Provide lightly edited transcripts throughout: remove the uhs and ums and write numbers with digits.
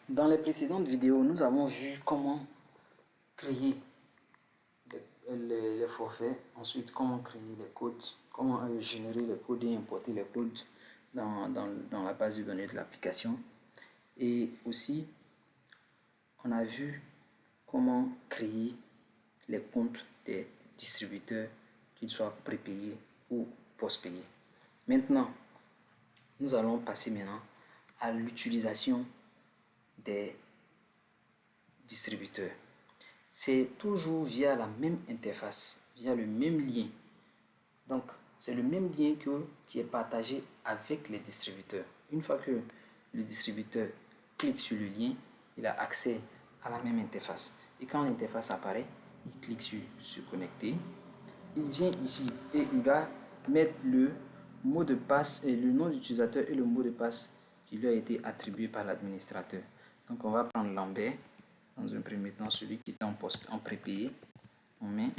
Dans les précédentes vidéos, nous avons vu comment créer les forfaits, ensuite comment créer les codes, comment générer les codes et importer les codes dans la base de données de l'application. Et aussi, on a vu comment créer les comptes des distributeurs, qu'ils soient prépayés ou post-payés. Maintenant, nous allons passer maintenant à l'utilisation des distributeurs. C'est toujours via la même interface, via le même lien. Donc, c'est le même lien qui est partagé avec les distributeurs. Une fois que le distributeur clique sur le lien, il a accès à la même interface. Et quand l'interface apparaît, il clique sur se connecter. Il vient ici et il va mettre le mot de passe et le nom d'utilisateur et le mot de passe qui lui a été attribué par l'administrateur. Donc on va prendre Lambert, dans un premier temps celui qui est en prépayé. On met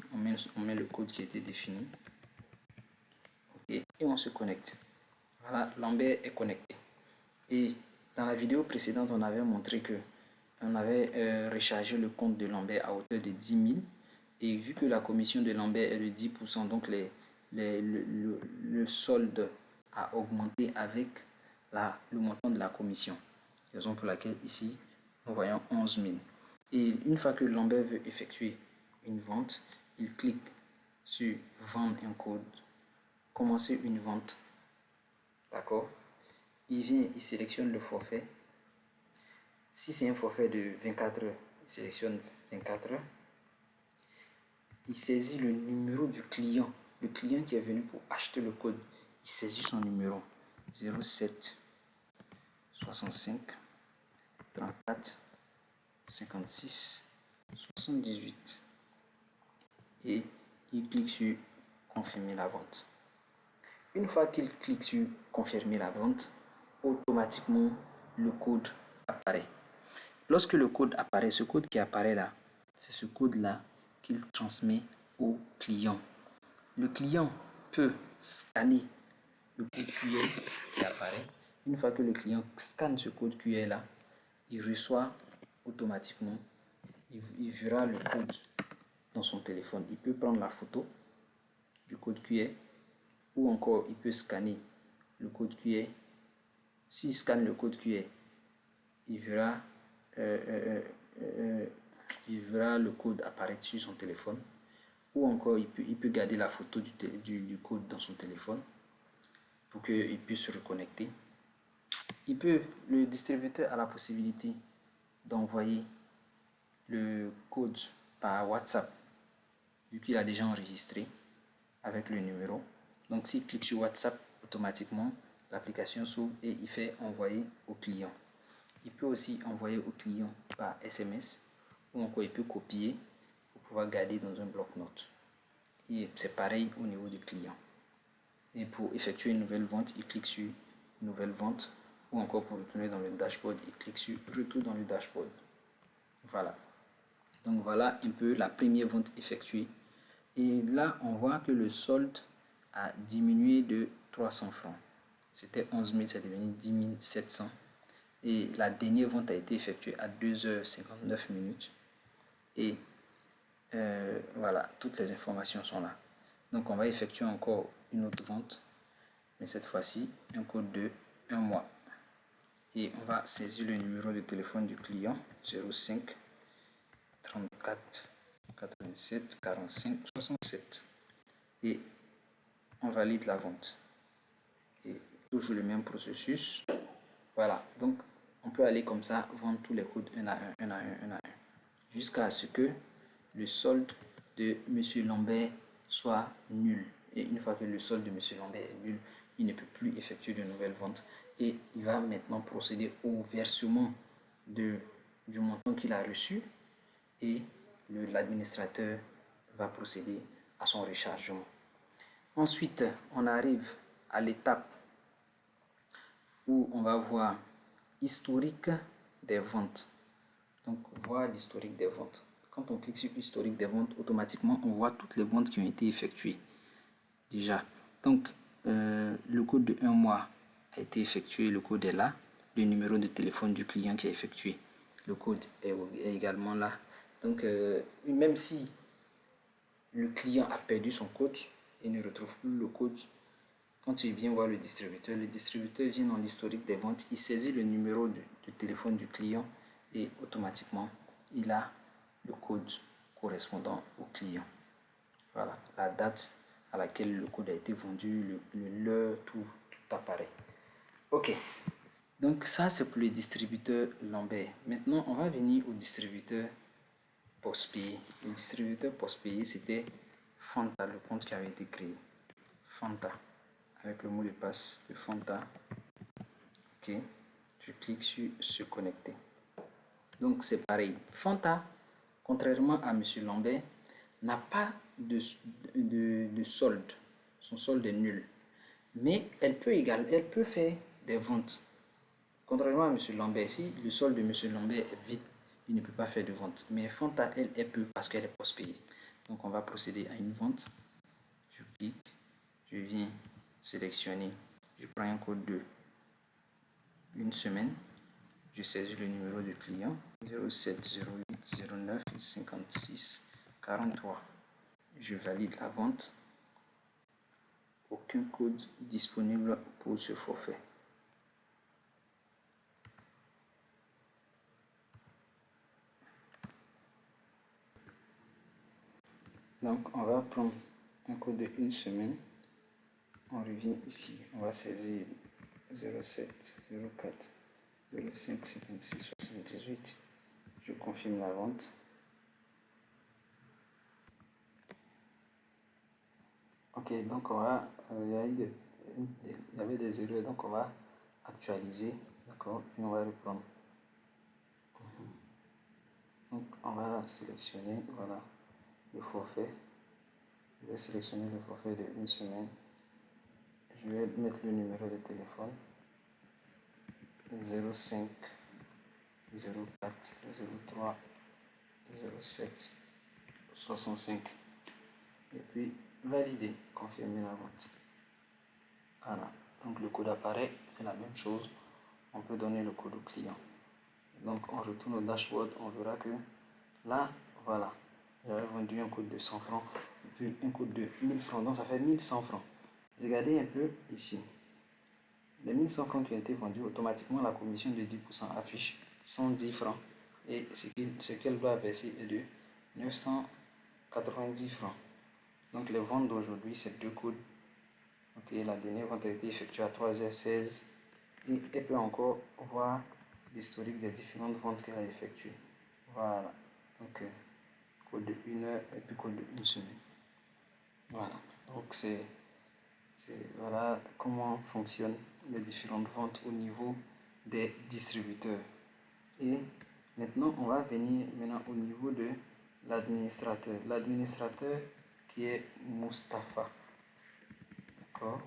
le code qui a été défini. Okay. Et on se connecte. Voilà, Lambert est connecté. Et dans la vidéo précédente, on avait montré que on avait rechargé le compte de Lambert à hauteur de 10 000. Et vu que la commission de Lambert est de 10%, donc le solde a augmenté avec le montant de la commission. Raison pour laquelle ici, nous voyons 11 000. Et une fois que Lambert veut effectuer une vente, il clique sur vendre un code, commencer une vente. D'accord? Il vient, il sélectionne le forfait. Si c'est un forfait de 24 heures, il sélectionne 24 heures. Il saisit le numéro du client. Le client qui est venu pour acheter le code, il saisit son numéro 07 65 34 56 78 et il clique sur confirmer la vente. Une fois qu'il clique sur confirmer la vente, automatiquement le code apparaît. Lorsque le code apparaît, ce code qui apparaît là, c'est ce code là qu'il transmet au client. Le client peut scanner le code QR qui apparaît. Une fois que le client scanne ce code QR là, il reçoit automatiquement, il verra le code dans son téléphone. Il peut prendre la photo du code QR ou encore il peut scanner le code QR. S'il scanne le code QR, il verra le code apparaître sur son téléphone, ou encore il peut garder la photo du code dans son téléphone pour qu'il puisse se reconnecter. Le distributeur a la possibilité d'envoyer le code par WhatsApp, vu qu'il a déjà enregistré avec le numéro. Donc s'il clique sur WhatsApp, automatiquement l'application s'ouvre et il fait envoyer au client. Il peut aussi envoyer au client par SMS, ou encore il peut copier pour pouvoir garder dans un bloc-notes. Et c'est pareil au niveau du client. Et pour effectuer une nouvelle vente, il clique sur nouvelle vente, ou encore pour retourner dans le dashboard, il clique sur retour dans le dashboard. Voilà. Donc voilà un peu la première vente effectuée. Et là, on voit que le solde a diminué de 300 francs. C'était 11 000, c'est devenu 10 700. Et la dernière vente a été effectuée à 2h59 minutes. Et voilà, toutes les informations sont là. Donc on va effectuer encore une autre vente, mais cette fois-ci un code de 1 mois. Et on va saisir le numéro de téléphone du client 05 34 87 45 67 et on valide la vente. Et toujours le même processus. Voilà, donc on peut aller comme ça vendre tous les codes un à un, jusqu'à ce que le solde de M. Lambert soit nul. Et une fois que le solde de M. Lambert est nul, il ne peut plus effectuer de nouvelles ventes. Et il va maintenant procéder au versement du montant qu'il a reçu. Et l'administrateur va procéder à son rechargement. Ensuite, on arrive à l'étape où on va voir historique des ventes. Donc, voir l'historique des ventes. Quand on clique sur historique des ventes, automatiquement, on voit toutes les ventes qui ont été effectuées. Déjà. Donc, le code de 1 mois a été effectué, le code est là. Le numéro de téléphone du client qui a effectué le code est également là. Donc, même si le client a perdu son code, il ne retrouve plus le code. Quand il vient voir le distributeur vient dans l'historique des ventes, il saisit le numéro de téléphone du client et automatiquement, il a le code correspondant au client. Voilà, la date à laquelle le code a été vendu, l'heure, tout apparaît. Ok, donc ça c'est pour le distributeur Lambert. Maintenant, on va venir au distributeur post-payé. Le distributeur post-payé, c'était Fanta, le compte qui avait été créé. Fanta, avec le mot de passe de Fanta. Ok, je clique sur se connecter. Donc c'est pareil. Fanta, contrairement à M. Lambert, n'a pas de solde. Son solde est nul. Mais elle peut faire des ventes. Contrairement à M. Lambert, si le solde de M. Lambert est vide, il ne peut pas faire de vente. Mais Fanta, elle peut parce qu'elle est post-payée. Donc on va procéder à une vente. Je clique, je viens sélectionner, je prends un code de une semaine, je saisis le numéro du client 07 08 09 56 43. Je valide la vente. Aucun code disponible pour ce forfait. Donc on va prendre un code de une semaine. On revient ici, on va saisir 07 04 05 56 78. Je confirme la vente. Ok, donc il y avait des erreurs, donc on va actualiser, d'accord, et on va reprendre. Donc on va sélectionner, voilà, le forfait. Je vais sélectionner le forfait de une semaine. Je vais mettre le numéro de téléphone 05 04 03 07 65 et puis valider, confirmer la vente. Voilà, donc le code apparaît, c'est la même chose. On peut donner le code au client. Donc on retourne au dashboard, on verra que là, voilà, j'avais vendu un code de 100 francs, puis un code de 1000 francs, donc ça fait 1100 francs. Regardez un peu ici. Les 1100 francs qui ont été vendus, automatiquement la commission de 10% affiche 110 francs. Et ce qu'elle doit verser est de 990 francs. Donc les ventes d'aujourd'hui, c'est deux codes. Ok, la dernière vente a été effectuée à 3h16. Et elle peut encore voir l'historique des différentes ventes qu'elle a effectuées. Voilà. Donc, code de 1 heure et puis code de 1 semaine. Voilà. Donc, voilà comment fonctionnent les différentes ventes au niveau des distributeurs. Et maintenant, on va venir au niveau de l'administrateur. L'administrateur qui est Mustapha. D'accord?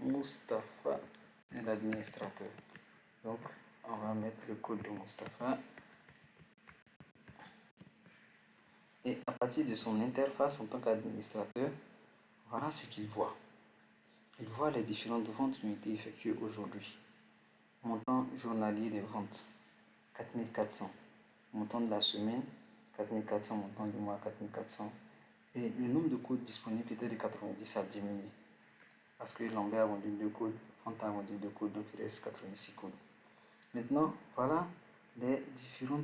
Mustapha est l'administrateur. Donc, on va mettre le code de Mustapha. Et à partir de son interface en tant qu'administrateur, voilà ce qu'il voit. Il voit les différentes ventes qui ont été effectuées aujourd'hui. Montant journalier des ventes, 4400. Montant de la semaine, 4400. Montant du mois, 4400. Et le nombre de codes disponibles était de 90 a diminué. Parce que Lambert a vendu 2 codes, Fanta a vendu 2 codes, donc il reste 86 codes. Maintenant, voilà les différents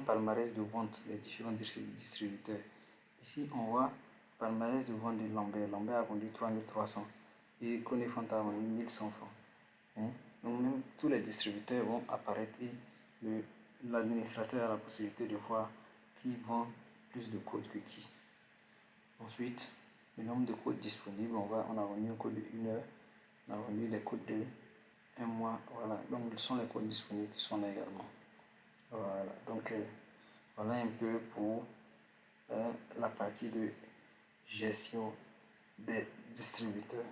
palmarès de vente des différents distributeurs. Ici, on voit palmarès de vente de Lambert. Lambert a vendu 3300 et Kone Fanta a vendu 1100 francs. Hein? Donc, même tous les distributeurs vont apparaître et l'administrateur a la possibilité de voir qui vend plus de codes que qui. Ensuite, le nombre de codes disponibles, on a vendu un code de 1 heure, on a vendu des codes de 1 mois. Voilà, donc ce sont les codes disponibles qui sont là également. Voilà, donc voilà un peu pour la partie de gestion des distributeurs.